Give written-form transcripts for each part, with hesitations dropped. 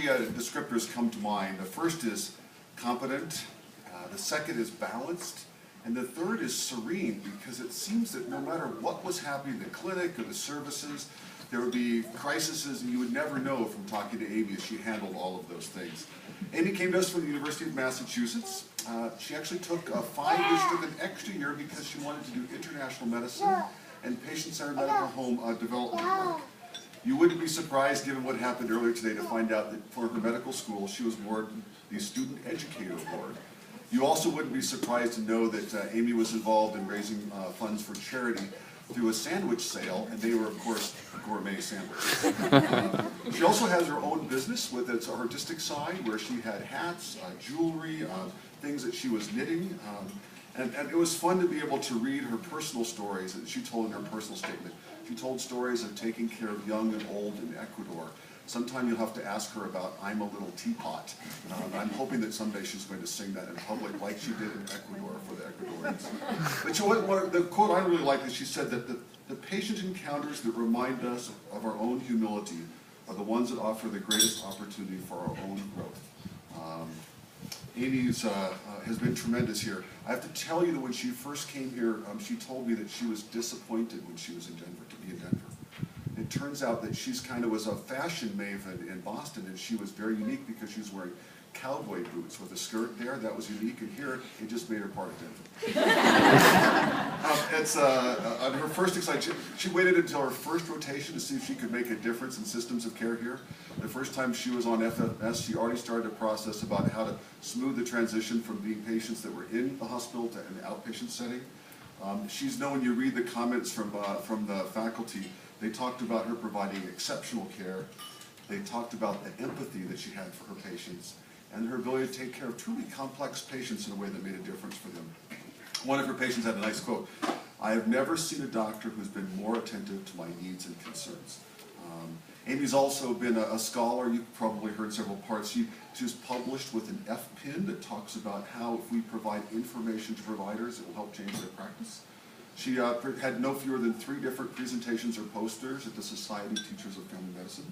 descriptors come to mind. The first is competent, the second is balanced, and the third is serene, because it seems that no matter what was happening in the clinic or the services, there would be crises, and you would never know from talking to Aimee as she handled all of those things. Aimee came to us from the University of Massachusetts. She actually took 5 years, took an extra year because she wanted to do international medicine and patient-centered medical home development work. You wouldn't be surprised, given what happened earlier today, to find out that for her medical school, she was awarded the Student Educator Award. You also wouldn't be surprised to know that Aimee was involved in raising funds for charity through a sandwich sale, and they were, of course, gourmet sandwiches. She also has her own business with its artistic side, where she had hats, jewelry, things that she was knitting. And it was fun to be able to read her personal stories that she told in her personal statement. She told stories of taking care of young and old in Ecuador. Sometime you'll have to ask her about "I'm a Little Teapot." I'm hoping that someday she's going to sing that in public like she did in Ecuador for the Ecuadorians. But the quote I really like is she said that the patient encounters that remind us of our own humility are the ones that offer the greatest opportunity for our own growth. Aimee has been tremendous here. I have to tell you that when she first came here, she told me that she was disappointed when she was in Denver, to be in Denver. It turns out that she's kind of was a fashion maven in Boston, and she was very unique because she was wearing cowboy boots with a skirt there. That was unique, and here it just made her part of Denver. On her first excitement, she waited until her first rotation to see if she could make a difference in systems of care here. The first time she was on FFS, she already started a process about how to smooth the transition from being patients that were in the hospital to an outpatient setting. She's known, when you read the comments from the faculty, they talked about her providing exceptional care. They talked about the empathy that she had for her patients and her ability to take care of truly complex patients in a way that made a difference for them. One of her patients had a nice quote: "I have never seen a doctor who's been more attentive to my needs and concerns." Aimee's also been a scholar. You've probably heard several parts. She's published with an F-pin that talks about how if we provide information to providers, it will help change their practice. She had no fewer than 3 different presentations or posters at the Society of Teachers of Family Medicine.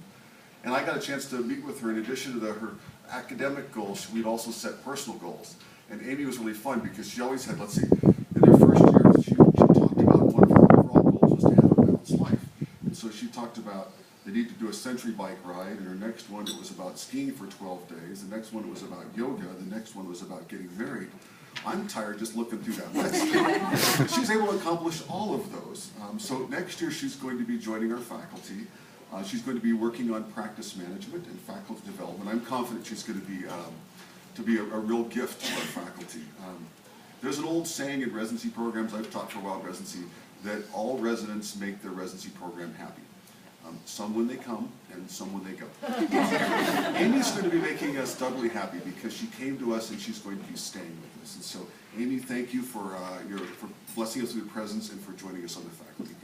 And I got a chance to meet with her. In addition to her academic goals, we'd also set personal goals. And Aimee was really fun because she always had, let's see, in her first year, she talked about one of her overall goals was to have a balanced life. And so she talked about the need to do a century bike ride, and her next one, it was about skiing for 12 days. The next one was about yoga. The next one was about getting married. I'm tired just looking through that list. She's able to accomplish all of those. So next year she's going to be joining our faculty. She's going to be working on practice management and faculty development. I'm confident she's going to be a real gift to our faculty. There's an old saying in residency programs, I've taught for a while in residency, that all residents make their residency program happy. Some when they come, and some when they go. Aimee's going to be making us doubly happy because she came to us and she's going to be staying with us. And so, Aimee, thank you for blessing us with your presence and for joining us on the faculty.